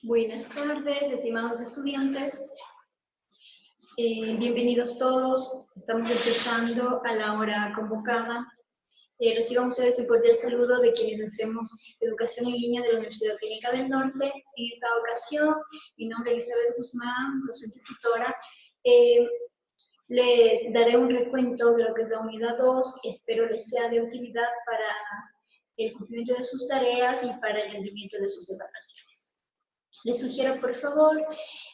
Buenas tardes, estimados estudiantes. Bienvenidos todos. Estamos empezando a la hora convocada. Reciban ustedes un cordial saludo de quienes hacemos educación en línea de la Universidad Técnica del Norte. En esta ocasión, mi nombre es Elizabeth Guzmán, docente tutora. Les daré un recuento de lo que es la unidad 2. Espero les sea de utilidad para el cumplimiento de sus tareas y para el rendimiento de sus evaluaciones. Les sugiero, por favor,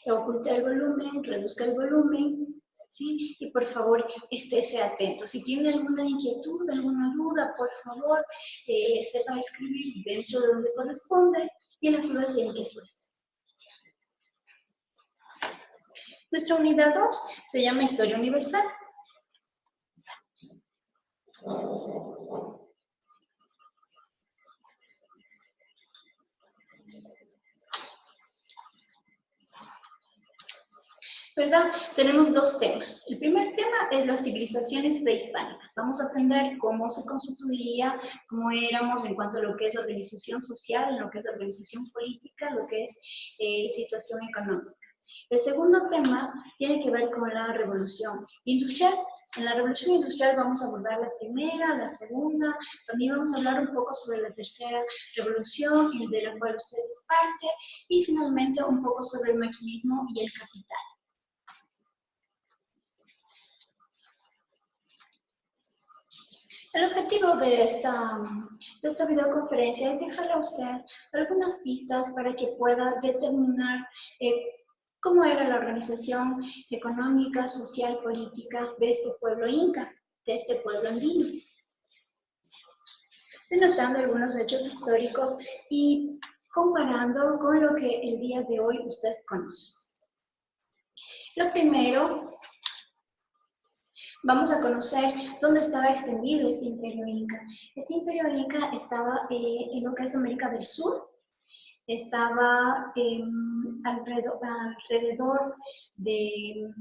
oculte el volumen, reduzca el volumen, ¿sí? Y por favor, estése atento. Si tiene alguna inquietud, alguna duda, por favor, sepa escribir dentro de donde corresponde y en las dudas y inquietudes. Nuestra unidad 2 se llama Historia Universal. ¿Verdad? Tenemos dos temas. El primer tema es las civilizaciones prehispánicas. Vamos a aprender cómo se constituía, cómo éramos en cuanto a lo que es organización social, lo que es organización política, lo que es situación económica. El segundo tema tiene que ver con la revolución industrial. En la revolución industrial vamos a abordar la primera, la segunda, también vamos a hablar un poco sobre la tercera revolución, de la cual ustedes parte, y finalmente un poco sobre el maquinismo y el capital. El objetivo de esta videoconferencia es dejarle a usted algunas pistas para que pueda determinar cómo era la organización económica, social, política de este pueblo inca, de este pueblo andino. Denotando algunos hechos históricos y comparando con lo que el día de hoy usted conoce. Lo primero, vamos a conocer dónde estaba extendido este imperio inca. Este imperio inca estaba en lo que es América del Sur, estaba alrededor de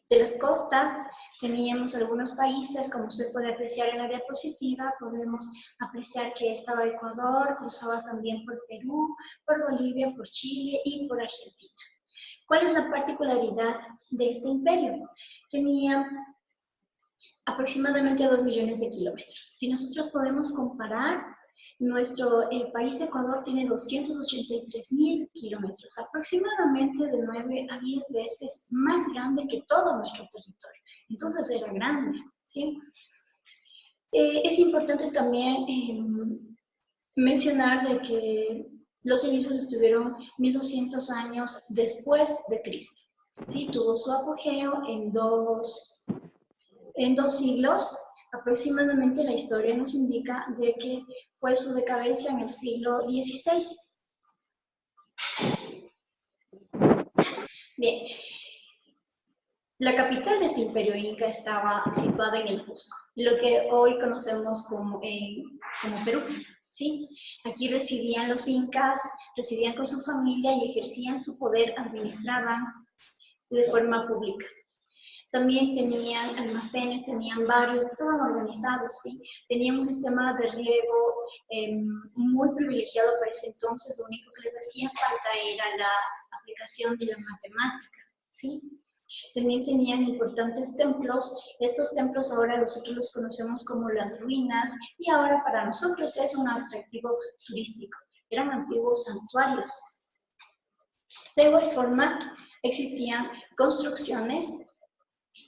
las costas. Teníamos algunos países, como usted puede apreciar en la diapositiva, podemos apreciar que estaba Ecuador, cruzaba también por Perú, por Bolivia, por Chile y por Argentina. ¿Cuál es la particularidad de este imperio? Tenía aproximadamente 2 millones de kilómetros. Si nosotros podemos comparar, nuestro país Ecuador tiene 283.000 kilómetros, aproximadamente de 9 a 10 veces más grande que todo nuestro territorio. Entonces era grande, ¿sí? Es importante también mencionar de que los inicios estuvieron 1200 años después de Cristo. ¿Sí? Tuvo su apogeo en dos siglos. Aproximadamente la historia nos indica de que fue su decadencia en el siglo XVI. Bien, la capital de este imperio inca estaba situada en el Cusco, lo que hoy conocemos como Perú. ¿Sí? Aquí residían los incas, residían con su familia y ejercían su poder, administraban de forma pública. También tenían almacenes, tenían barrios, estaban organizados, ¿sí? Tenían un sistema de riego muy privilegiado para ese entonces. Lo único que les hacía falta era la aplicación de la matemática, ¿sí? También tenían importantes templos. Estos templos ahora nosotros los conocemos como las ruinas y ahora para nosotros es un atractivo turístico. Eran antiguos santuarios. De igual forma, existían construcciones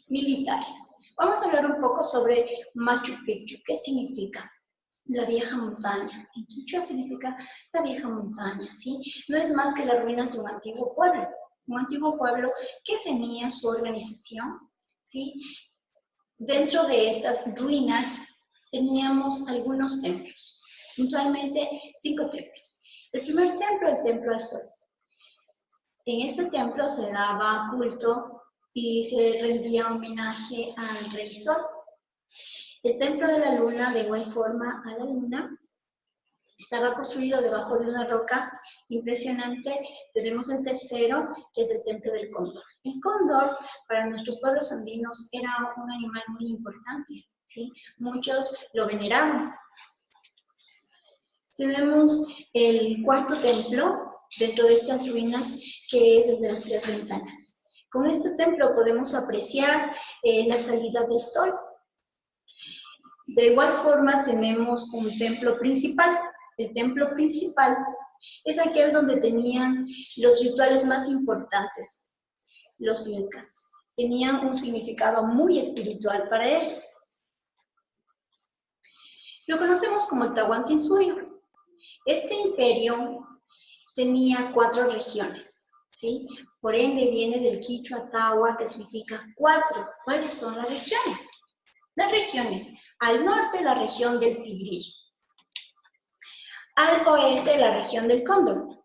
militares. Vamos a hablar un poco sobre Machu Picchu. ¿Qué significa? La vieja montaña. En quichua significa la vieja montaña, ¿sí? No es más que las ruinas de un antiguo pueblo que tenía su organización, ¿sí? Dentro de estas ruinas teníamos algunos templos, puntualmente 5 templos. El primer templo, el templo al sol. En este templo se daba culto y se rendía homenaje al rey Sol. El templo de la luna, de igual forma a la luna, estaba construido debajo de una roca impresionante. Tenemos el tercero, que es el templo del cóndor. El cóndor, para nuestros pueblos andinos, era un animal muy importante, ¿sí? Muchos lo veneraban. Tenemos el cuarto templo, dentro de estas ruinas, que es el de las tres ventanas. Con este templo podemos apreciar la salida del sol. De igual forma tenemos un templo principal. El templo principal es aquel donde tenían los rituales más importantes, los incas. Tenían un significado muy espiritual para ellos. Lo conocemos como el Tahuantinsuyo. Este imperio tenía 4 regiones, ¿sí? Por ende viene del quichua Tahua, que significa 4. ¿Cuáles son las regiones? Las regiones: al norte, la región del Tigrillo; al oeste, la región del Cóndor;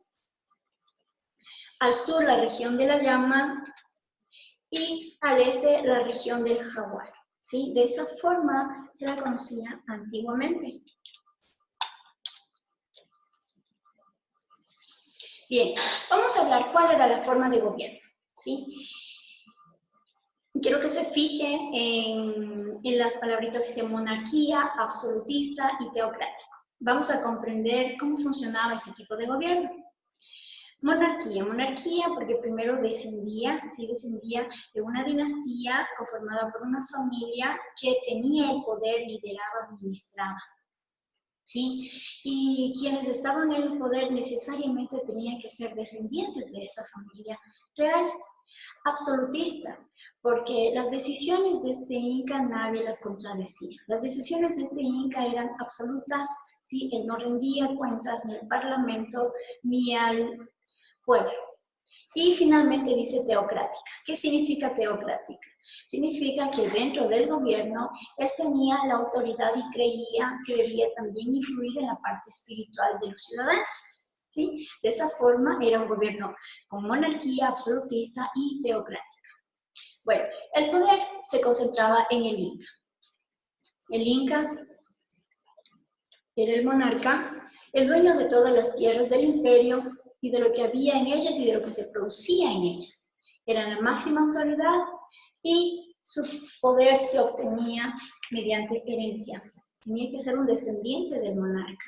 al sur, la región de la Llama; y al este, la región del Jaguar, ¿sí? De esa forma se la conocía antiguamente. Bien, vamos a hablar cuál era la forma de gobierno, ¿sí? Quiero que se fijen en las palabritas que dicen monarquía, absolutista y teocrático. Vamos a comprender cómo funcionaba este tipo de gobierno. Monarquía porque primero descendía de una dinastía conformada por una familia que tenía el poder, lideraba, administraba, ¿sí? Y quienes estaban en el poder necesariamente tenían que ser descendientes de esa familia real. Absolutista, porque las decisiones de este inca nadie las contradecía. Las decisiones de este inca eran absolutas, ¿sí? Él no rendía cuentas ni al parlamento ni al pueblo. Y finalmente dice teocrática. ¿Qué significa teocrática? Significa que dentro del gobierno él tenía la autoridad y creía que debía también influir en la parte espiritual de los ciudadanos, ¿sí? De esa forma era un gobierno con monarquía, absolutista y teocrática. Bueno, el poder se concentraba en el inca. El inca era el monarca, el dueño de todas las tierras del imperio y de lo que había en ellas y de lo que se producía en ellas. Era la máxima autoridad y su poder se obtenía mediante herencia. Tenía que ser un descendiente del monarca.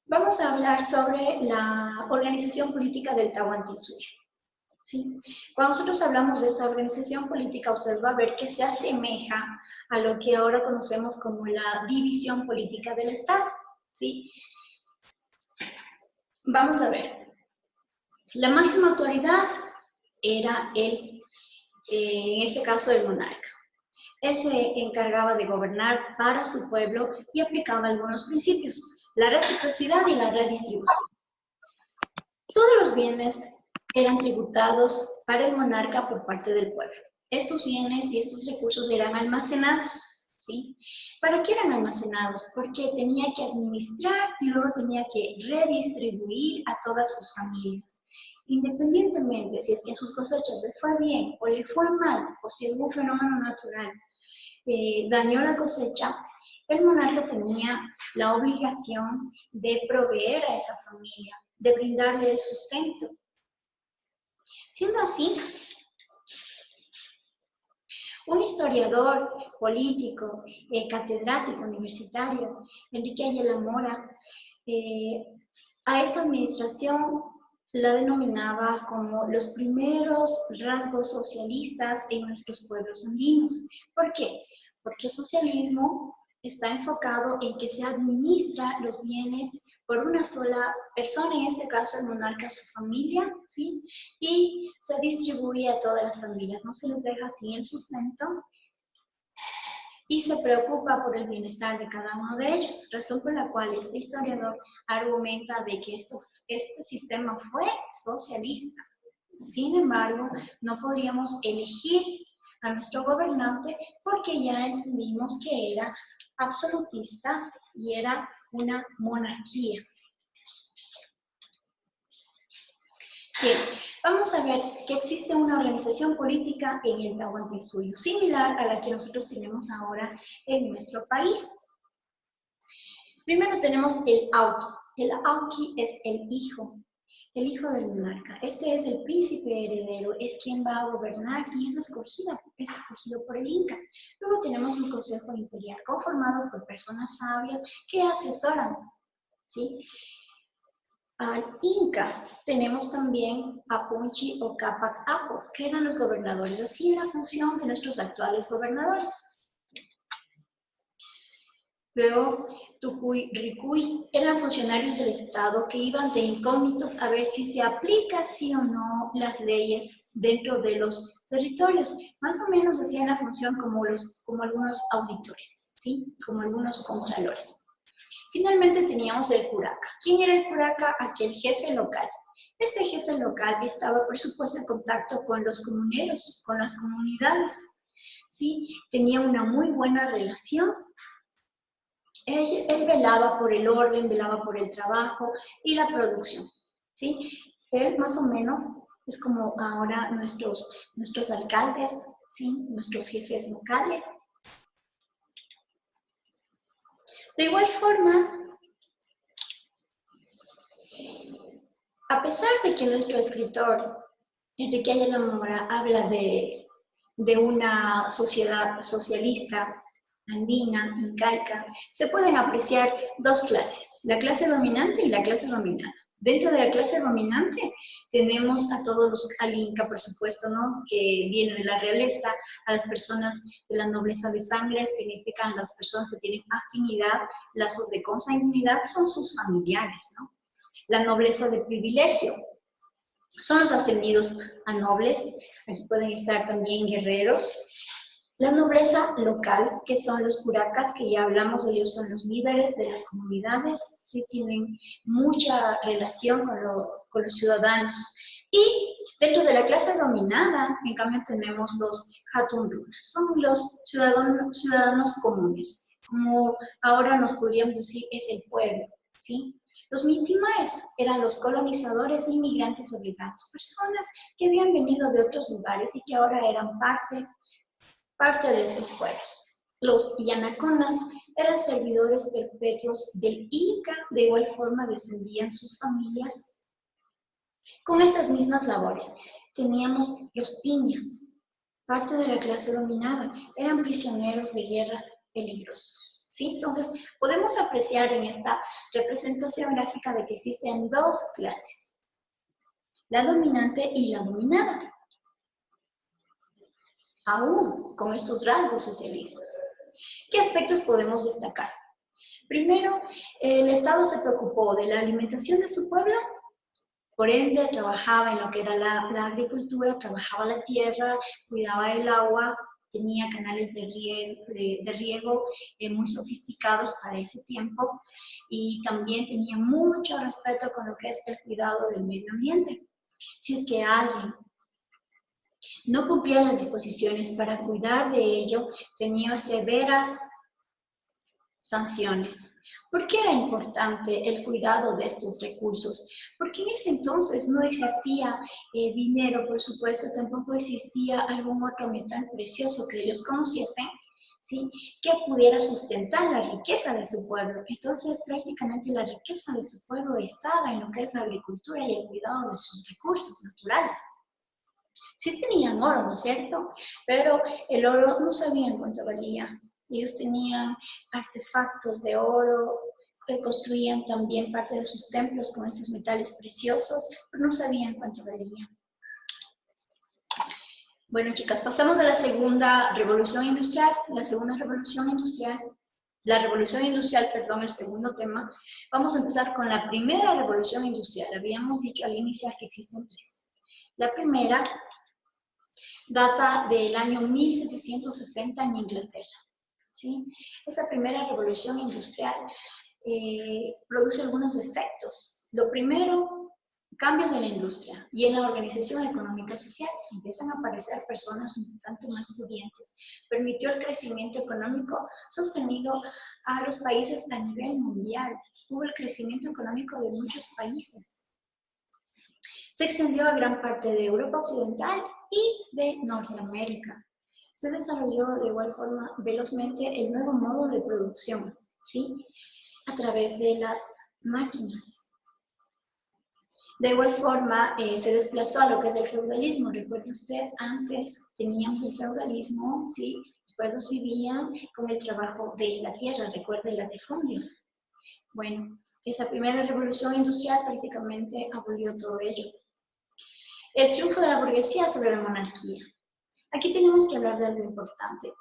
Vamos a hablar sobre la organización política del Tahuantinsuyo, ¿sí? Cuando nosotros hablamos de esa organización política, usted va a ver que se asemeja a lo que ahora conocemos como la división política del Estado, ¿sí? Vamos a ver. La máxima autoridad era en este caso, el monarca. Él se encargaba de gobernar para su pueblo y aplicaba algunos principios: la reciprocidad y la redistribución. Todos los bienes eran tributados para el monarca por parte del pueblo. Estos bienes y estos recursos eran almacenados, ¿sí? ¿Para qué eran almacenados? Porque tenía que administrar y luego tenía que redistribuir a todas sus familias. Independientemente si es que en sus cosechas le fue bien o le fue mal, o si algún fenómeno natural dañó la cosecha, el monarca tenía la obligación de proveer a esa familia, de brindarle el sustento. Siendo así, un historiador político, catedrático universitario, Enrique Ayala Mora, a esta administración la denominaba como los primeros rasgos socialistas en nuestros pueblos andinos. ¿Por qué? Porque el socialismo está enfocado en que se administra los bienes por una sola persona, en este caso el monarca, su familia, ¿sí? Y se distribuye a todas las familias, no se les deja sin el sustento y se preocupa por el bienestar de cada uno de ellos, razón por la cual este historiador argumenta de que este sistema fue socialista. Sin embargo, no podríamos elegir a nuestro gobernante porque ya entendimos que era absolutista y era una monarquía. Bien, vamos a ver que existe una organización política en el Tahuantinsuyo, similar a la que nosotros tenemos ahora en nuestro país. Primero tenemos el Auqui. El Auqui es el hijo del monarca. Este es el príncipe heredero, es quien va a gobernar y es escogido por el Inca. Luego tenemos un consejo imperial conformado por personas sabias que asesoran, ¿sí? al Inca. Tenemos también a Punchi o Cápac Apo, que eran los gobernadores. Así era la función de nuestros actuales gobernadores. Luego, Tucuy, Ricuy, eran funcionarios del Estado que iban de incógnitos a ver si se aplica sí o no las leyes dentro de los territorios. Más o menos hacían la función como algunos auditores, ¿sí? Como algunos contralores. Finalmente teníamos el curaca. ¿Quién era el curaca? Aquel jefe local. Este jefe local estaba, por supuesto, en contacto con los comuneros, con las comunidades, ¿sí? Tenía una muy buena relación. Él velaba por el orden, velaba por el trabajo y la producción, ¿sí? Él más o menos es como ahora nuestros alcaldes, ¿sí? Nuestros jefes locales. De igual forma, a pesar de que nuestro escritor, Enrique Ayala Mora, habla de una sociedad socialista, andina, incaica, se pueden apreciar dos clases, la clase dominante y la clase dominada. Dentro de la clase dominante tenemos a al Inca, por supuesto, ¿no? Que viene de la realeza, a las personas de la nobleza de sangre, significan las personas que tienen afinidad, lazos de consanguinidad, son sus familiares, ¿no? La nobleza de privilegio, son los ascendidos a nobles, aquí pueden estar también guerreros. La nobleza local, que son los curacas, que ya hablamos de ellos, son los líderes de las comunidades, sí tienen mucha relación con los ciudadanos. Y dentro de la clase dominada, en cambio, tenemos los hatundunas, son los ciudadanos comunes, como ahora nos podríamos decir, es el pueblo, ¿sí? Los mitimaes eran los colonizadores e inmigrantes obligados, personas que habían venido de otros lugares y que ahora eran parte de estos pueblos. Los yanaconas eran servidores perpetuos del Inca, de igual forma descendían sus familias con estas mismas labores. Teníamos los piñas, parte de la clase dominada, eran prisioneros de guerra peligrosos, ¿sí? Entonces, podemos apreciar en esta representación gráfica de que existen dos clases, la dominante y la dominada, aún con estos rasgos socialistas. ¿Qué aspectos podemos destacar? Primero, el Estado se preocupó de la alimentación de su pueblo, por ende trabajaba en lo que era la agricultura, trabajaba la tierra, cuidaba el agua, tenía canales de riego muy sofisticados para ese tiempo y también tenía mucho respeto con lo que es el cuidado del medio ambiente. Si es que alguien no cumplía las disposiciones para cuidar de ello, tenía severas sanciones. ¿Por qué era importante el cuidado de estos recursos? Porque en ese entonces no existía dinero, por supuesto, tampoco existía algún otro metal precioso que ellos conociesen, ¿sí? Que pudiera sustentar la riqueza de su pueblo. Entonces, prácticamente la riqueza de su pueblo estaba en lo que es la agricultura y el cuidado de sus recursos naturales. Sí tenían oro, ¿no es cierto? Pero el oro no sabían cuánto valía. Ellos tenían artefactos de oro, que construían también parte de sus templos con estos metales preciosos, pero no sabían cuánto valía. Bueno, chicas, pasamos a la segunda revolución industrial. La revolución industrial, perdón, el segundo tema. Vamos a empezar con la primera revolución industrial. Habíamos dicho al iniciar que existen tres. La primera data del año 1760 en Inglaterra, ¿sí? Esa primera revolución industrial produce algunos efectos. Lo primero, cambios en la industria y en la organización económica social. Empiezan a aparecer personas un tanto más pudientes. Permitió el crecimiento económico sostenido a los países a nivel mundial. Hubo el crecimiento económico de muchos países. Se extendió a gran parte de Europa Occidental y de Norteamérica. Se desarrolló de igual forma velozmente el nuevo modo de producción, ¿sí? A través de las máquinas. De igual forma, se desplazó a lo que es el feudalismo. Recuerde usted, antes teníamos el feudalismo, ¿sí? Los pueblos vivían con el trabajo de la tierra, recuerde el latifundio. Bueno, Esa primera revolución industrial prácticamente abolió todo ello. El triunfo de la burguesía sobre la monarquía. Aquí tenemos que hablar de algo importante.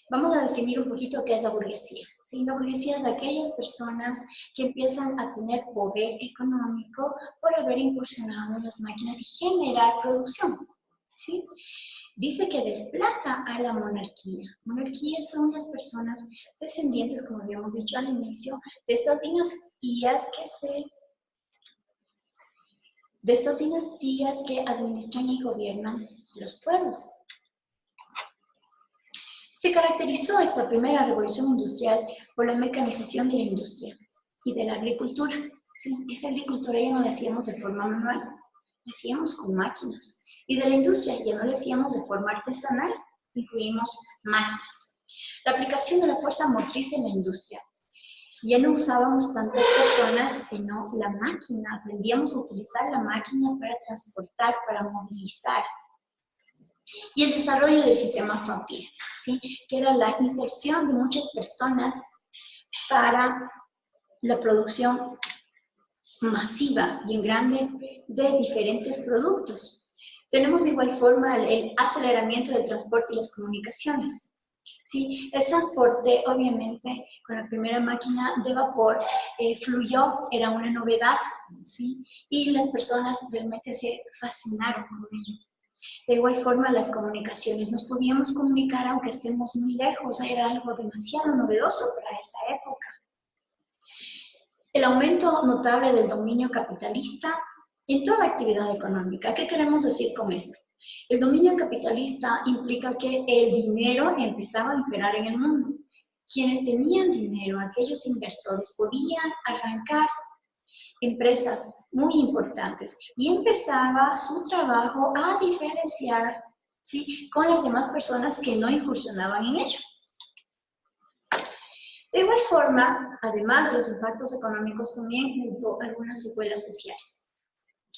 Vamos a definir un poquito qué es la burguesía. ¿Sí? La burguesía es de aquellas personas que empiezan a tener poder económico por haber incursionado en las máquinas y generar producción. ¿Sí? Dice que desplaza a la monarquía. Monarquías son las personas descendientes, como habíamos dicho al inicio, de estas dinastías que administran y gobiernan los pueblos. Se caracterizó esta primera revolución industrial por la mecanización de la industria y de la agricultura. ¿Sí? Esa agricultura ya no la hacíamos de forma manual, la hacíamos con máquinas. Y de la industria ya no la hacíamos de forma artesanal, incluimos máquinas. La aplicación de la fuerza motriz en la industria. Ya no usábamos tantas personas, sino la máquina. Aprendíamos a utilizar la máquina para transportar, para movilizar. Y el desarrollo del sistema fabril, ¿sí? Que era la inserción de muchas personas para la producción masiva y en grande de diferentes productos. Tenemos de igual forma el aceleramiento del transporte y las comunicaciones. ¿Sí? El transporte, obviamente, con la primera máquina de vapor fluyó, era una novedad, ¿sí? Y las personas realmente se fascinaron con ello. De igual forma, las comunicaciones, nos podíamos comunicar aunque estemos muy lejos, era algo demasiado novedoso para esa época. El aumento notable del dominio capitalista en toda actividad económica. ¿Qué queremos decir con esto? El dominio capitalista implica que el dinero empezaba a imperar en el mundo. Quienes tenían dinero, aquellos inversores, podían arrancar empresas muy importantes y empezaba su trabajo a diferenciar, ¿sí?, con las demás personas que no incursionaban en ello. De igual forma, además de los impactos económicos, también hubo algunas secuelas sociales.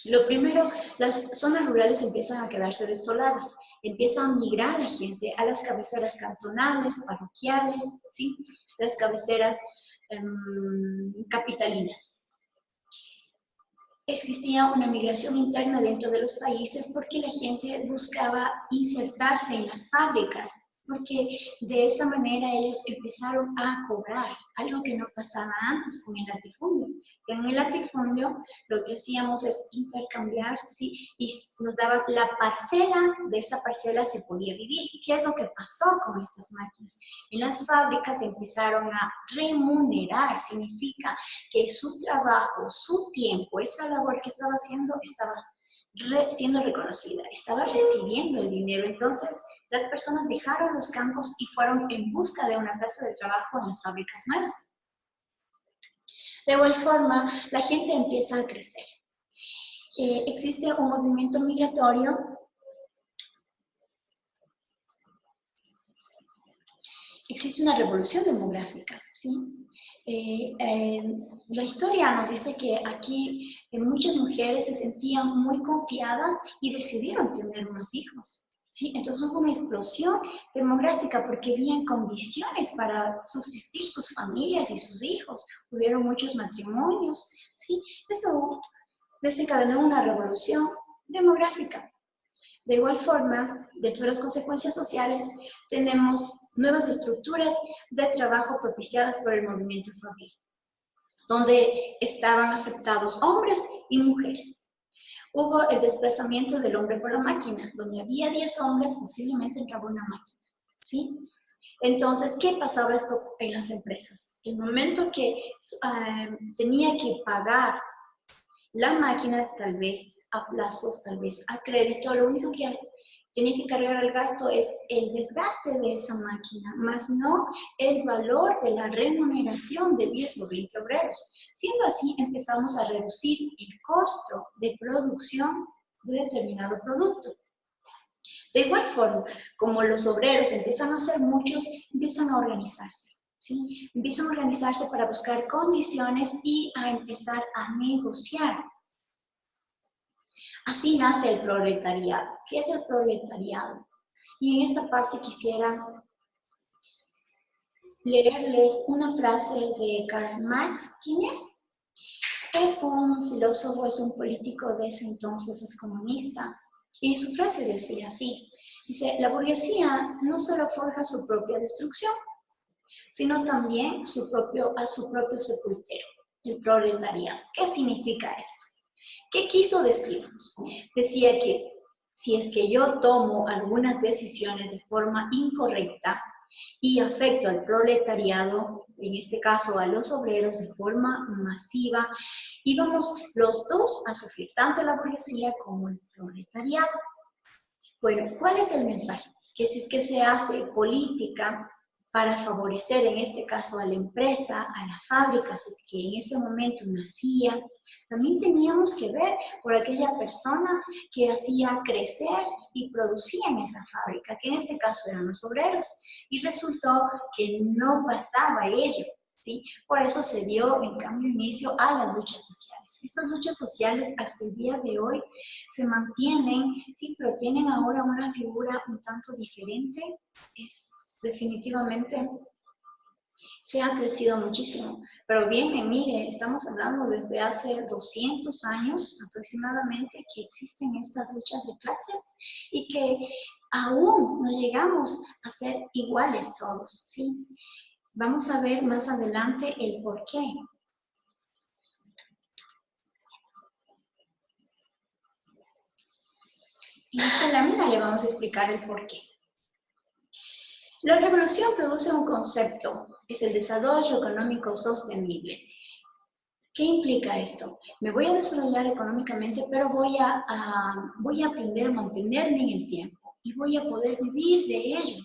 Lo primero, las zonas rurales empiezan a quedarse desoladas, empieza a migrar la gente a las cabeceras cantonales, parroquiales, ¿sí?, las cabeceras capitalinas. Existía una migración interna dentro de los países porque la gente buscaba insertarse en las fábricas, porque de esa manera ellos empezaron a cobrar, algo que no pasaba antes con el latifundio. En el latifundio lo que hacíamos es intercambiar, ¿sí?, y nos daban la parcela, de esa parcela se podía vivir. ¿Qué es lo que pasó con estas máquinas? En las fábricas empezaron a remunerar, significa que su trabajo, su tiempo, esa labor que estaba haciendo, estaba siendo reconocida, estaba recibiendo el dinero. Entonces, las personas dejaron los campos y fueron en busca de una plaza de trabajo en las fábricas nuevas. De igual forma, la gente empieza a crecer. Existe un movimiento migratorio existe una revolución demográfica, ¿sí? La historia nos dice que aquí muchas mujeres se sentían muy confiadas y decidieron tener más hijos, ¿sí? Entonces hubo una explosión demográfica porque habían condiciones para subsistir sus familias y sus hijos. Hubieron muchos matrimonios, ¿sí? Eso desencadenó una revolución demográfica. De igual forma, dentro de las consecuencias sociales, tenemos nuevas estructuras de trabajo propiciadas por el movimiento fabril, donde estaban aceptados hombres y mujeres. Hubo el desplazamiento del hombre por la máquina, donde había 10 hombres, posiblemente entraba una máquina, ¿sí? Entonces, ¿qué pasaba esto en las empresas? El momento que tenía que pagar la máquina, tal vez a plazos, tal vez a crédito, lo único que tenía que cargar el gasto es el desgaste de esa máquina, más no el valor de la remuneración de 10 o 20 obreros. Siendo así, empezamos a reducir el costo de producción de determinado producto. De igual forma, como los obreros empiezan a ser muchos, empiezan a organizarse, ¿sí? Empiezan a organizarse para buscar condiciones y a empezar a negociar. Así nace el proletariado. ¿Qué es el proletariado? Y en esta parte quisiera leerles una frase de Karl Marx. ¿Quién es? Es un filósofo, es un político de ese entonces, es comunista. Y su frase decía así, dice, la burguesía no solo forja su propia destrucción, sino también a su propio sepultero, el proletariado. ¿Qué significa esto? ¿Qué quiso decirnos? Decía que si es que yo tomo algunas decisiones de forma incorrecta y afecto al proletariado, en este caso a los obreros de forma masiva, íbamos los dos a sufrir, tanto la burguesía como el proletariado. Bueno, ¿cuál es el mensaje? Que si es que se hace política para favorecer, en este caso, a la empresa, a las fábricas que en ese momento nacían, también teníamos que ver por aquella persona que hacía crecer y producía en esa fábrica, que en este caso eran los obreros, y resultó que no pasaba ello, ¿sí? Por eso se dio, en cambio, inicio a las luchas sociales. Estas luchas sociales hasta el día de hoy se mantienen, sí, pero tienen ahora una figura un tanto diferente. Definitivamente se ha crecido muchísimo. Pero bien, mire, estamos hablando desde hace 200 años aproximadamente que existen estas luchas de clases y que aún no llegamos a ser iguales todos, ¿sí? Vamos a ver más adelante el por qué. En esta lámina le vamos a explicar el por qué. La revolución produce un concepto, es el desarrollo económico sostenible. ¿Qué implica esto? Me voy a desarrollar económicamente, pero voy a aprender a mantenerme en el tiempo y voy a poder vivir de ello.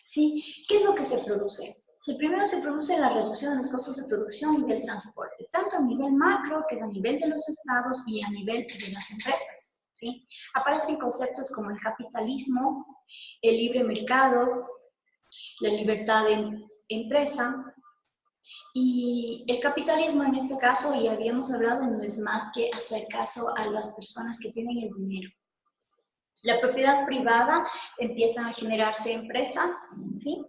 ¿Sí? ¿Qué es lo que se produce? Primero se produce la reducción de los costos de producción y del transporte, tanto a nivel macro, que es a nivel de los estados, y a nivel de las empresas. ¿Sí? Aparecen conceptos como el capitalismo, el libre mercado, la libertad de empresa, y el capitalismo en este caso, y habíamos hablado, no es más que hacer caso a las personas que tienen el dinero. La propiedad privada, empiezan a generarse empresas, ¿sí?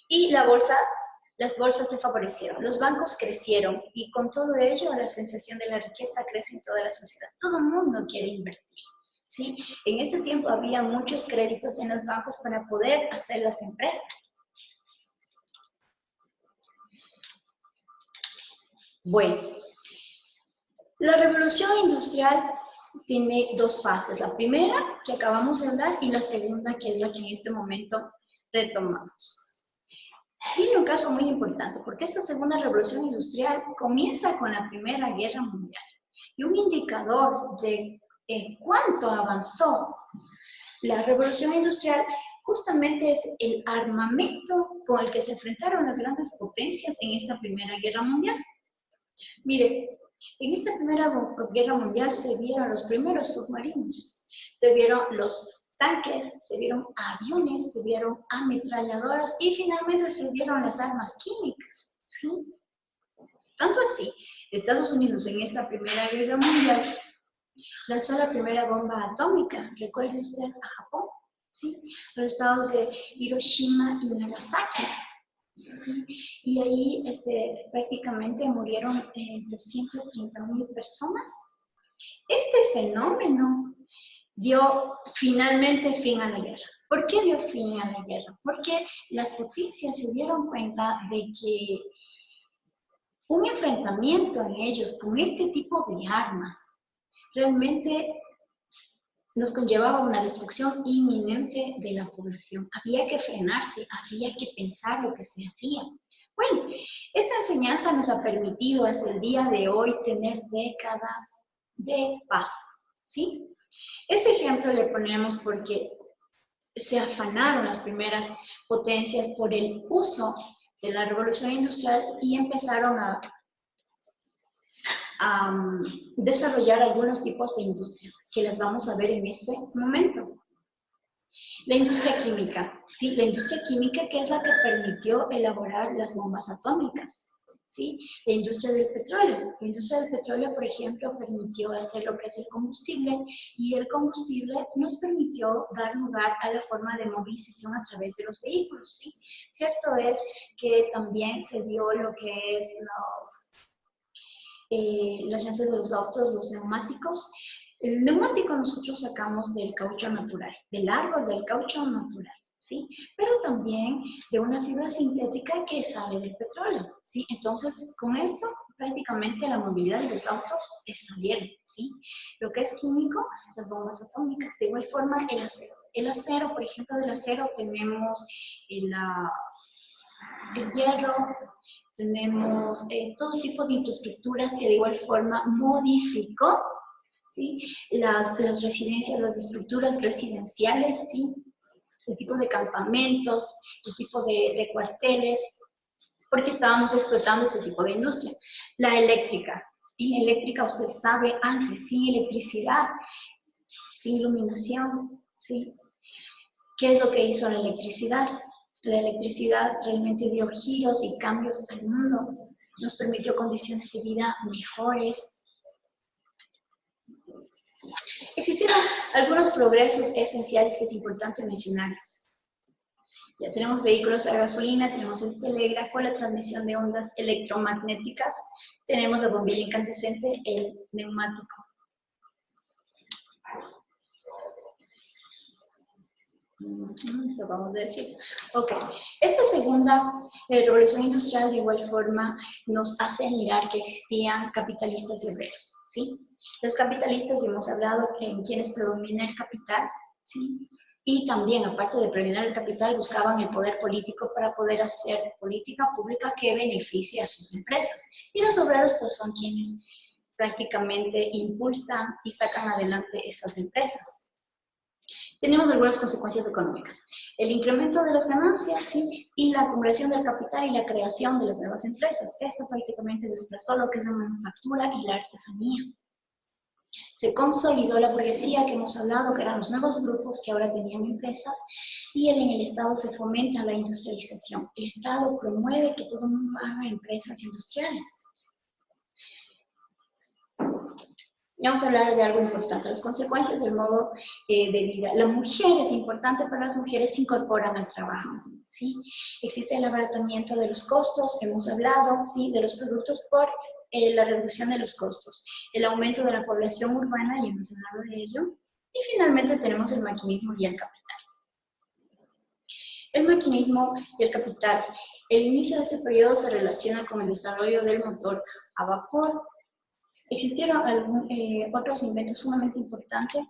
Y las bolsas se favorecieron, los bancos crecieron, y con todo ello la sensación de la riqueza crece en toda la sociedad. Todo el mundo quiere invertir, ¿sí? En ese tiempo había muchos créditos en los bancos para poder hacer las empresas. Bueno, la revolución industrial tiene dos fases. La primera, que acabamos de hablar, y la segunda, que es la que en este momento retomamos. Tiene un caso muy importante, porque esta segunda revolución industrial comienza con la Primera Guerra Mundial. Y un indicador de cuánto avanzó la revolución industrial justamente es el armamento con el que se enfrentaron las grandes potencias en esta Primera Guerra Mundial. Mire, en esta Primera Guerra Mundial se vieron los primeros submarinos, se vieron los tanques, se vieron aviones, se vieron ametralladoras y finalmente se vieron las armas químicas, ¿sí? Tanto así, Estados Unidos en esta Primera Guerra Mundial lanzó la primera bomba atómica, recuerde usted, a Japón, ¿sí? Los estados de Hiroshima y Nagasaki. ¿Sí? Y ahí prácticamente murieron 230,000 personas. Este fenómeno dio finalmente fin a la guerra. ¿Por qué dio fin a la guerra? Porque las potencias se dieron cuenta de que un enfrentamiento en ellos con este tipo de armas realmente nos conllevaba una destrucción inminente de la población. Había que frenarse, había que pensar lo que se hacía. Bueno, esta enseñanza nos ha permitido hasta el día de hoy tener décadas de paz, ¿sí? Este ejemplo le ponemos porque se afanaron las primeras potencias por el uso de la revolución industrial y empezaron a desarrollar algunos tipos de industrias que las vamos a ver en este momento. La industria química, ¿sí? La industria química, que es la que permitió elaborar las bombas atómicas, ¿sí? La industria del petróleo. La industria del petróleo, por ejemplo, permitió hacer lo que es el combustible, y el combustible nos permitió dar lugar a la forma de movilización a través de los vehículos, ¿sí? Cierto es que también se dio lo que es las llantas de los autos, los neumáticos. El neumático nosotros sacamos del caucho natural, del árbol del caucho natural, ¿sí? Pero también de una fibra sintética que sale del petróleo, ¿sí? Entonces, con esto, prácticamente la movilidad de los autos salieron, ¿sí? Lo que es químico, las bombas atómicas. De igual forma, el acero. El acero, por ejemplo, del acero tenemos el hierro, tenemos todo tipo de infraestructuras que de igual forma modificó, ¿sí? Las residencias, las estructuras residenciales, ¿sí? El tipo de campamentos, el tipo de cuarteles, porque estábamos explotando ese tipo de industria. La eléctrica. Y la eléctrica, usted sabe, antes, sin electricidad, sin iluminación, ¿sí? ¿Qué es lo que hizo la electricidad? La electricidad realmente dio giros y cambios al mundo, nos permitió condiciones de vida mejores. Existieron algunos progresos esenciales que es importante mencionarlos. Ya tenemos vehículos a gasolina, tenemos el telégrafo, la transmisión de ondas electromagnéticas, tenemos la bombilla incandescente, el neumático. Lo vamos a decir. Ok, esta segunda revolución industrial de igual forma nos hace mirar que existían capitalistas y obreros, ¿sí? Los capitalistas, hemos hablado en quienes predomina el capital, ¿sí? Y también, aparte de predominar el capital, buscaban el poder político para poder hacer política pública que beneficie a sus empresas. Y los obreros, pues, son quienes prácticamente impulsan y sacan adelante esas empresas. Tenemos algunas consecuencias económicas. El incremento de las ganancias, ¿sí? Y la acumulación del capital y la creación de las nuevas empresas. Esto prácticamente desplazó lo que es la manufactura y la artesanía. Se consolidó la burguesía que hemos hablado, que eran los nuevos grupos que ahora tenían empresas, y en el Estado se fomenta la industrialización. El Estado promueve que todo el mundo haga empresas industriales. Vamos a hablar de algo importante, las consecuencias del modo de vida. La mujer es importante para las mujeres, se incorporan al trabajo, ¿sí? Existe el abaratamiento de los costos, hemos hablado, ¿sí? De los productos por la reducción de los costos, el aumento de la población urbana, y hemos hablado de ello, y finalmente tenemos el maquinismo y el capital. El maquinismo y el capital. El inicio de ese periodo se relaciona con el desarrollo del motor a vapor. Existieron otros inventos sumamente importantes,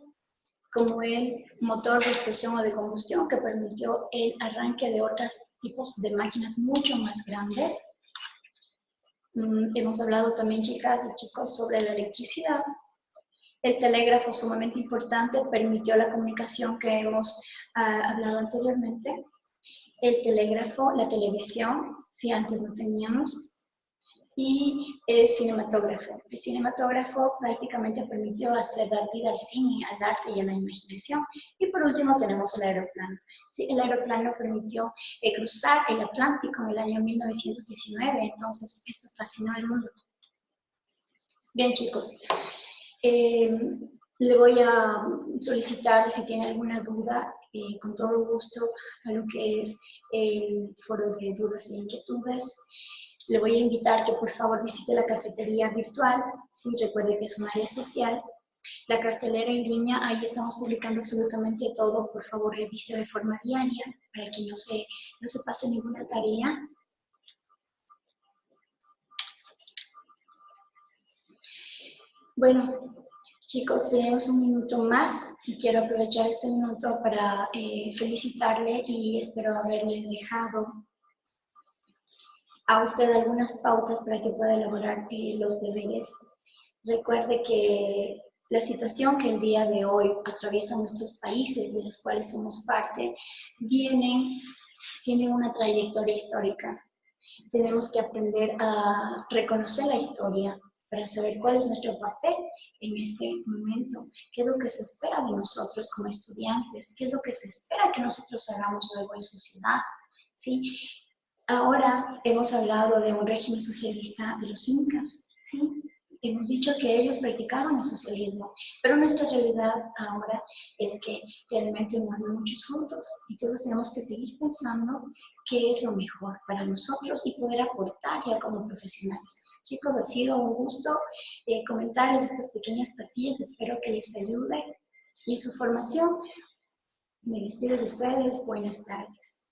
como el motor de explosión o de combustión, que permitió el arranque de otros tipos de máquinas mucho más grandes. Hemos hablado también, chicas y chicos, sobre la electricidad. El telégrafo, sumamente importante, permitió la comunicación que hemos hablado anteriormente. El telégrafo, la televisión, si antes no teníamos, y el cinematógrafo. El cinematógrafo prácticamente permitió dar vida al cine, al arte y a la imaginación. Y por último tenemos el aeroplano. Sí, el aeroplano permitió cruzar el Atlántico en el año 1919, entonces esto fascinó al mundo. Bien, chicos, le voy a solicitar, si tiene alguna duda, con todo gusto, a lo que es el foro de dudas e inquietudes. Le voy a invitar que por favor visite la cafetería virtual, ¿sí? Recuerde que es una área social. La cartelera en línea, ahí estamos publicando absolutamente todo. Por favor, revise de forma diaria para que no se pase ninguna tarea. Bueno, chicos, tenemos un minuto más y quiero aprovechar este minuto para felicitarle y espero haberle dejado a usted algunas pautas para que pueda elaborar los deberes. Recuerde que la situación que el día de hoy atraviesa nuestros países, de los cuales somos parte, tienen una trayectoria histórica. Tenemos que aprender a reconocer la historia para saber cuál es nuestro papel en este momento, qué es lo que se espera de nosotros como estudiantes, qué es lo que se espera que nosotros hagamos luego en sociedad, ¿sí? Ahora hemos hablado de un régimen socialista de los incas, ¿sí? hemos dicho que ellos practicaban el socialismo, pero nuestra realidad ahora es que realmente no hay muchos frutos. Entonces tenemos que seguir pensando qué es lo mejor para nosotros y poder aportar ya como profesionales. Chicos, ha sido un gusto comentarles estas pequeñas pastillas, espero que les ayude en su formación. Me despido de ustedes, buenas tardes.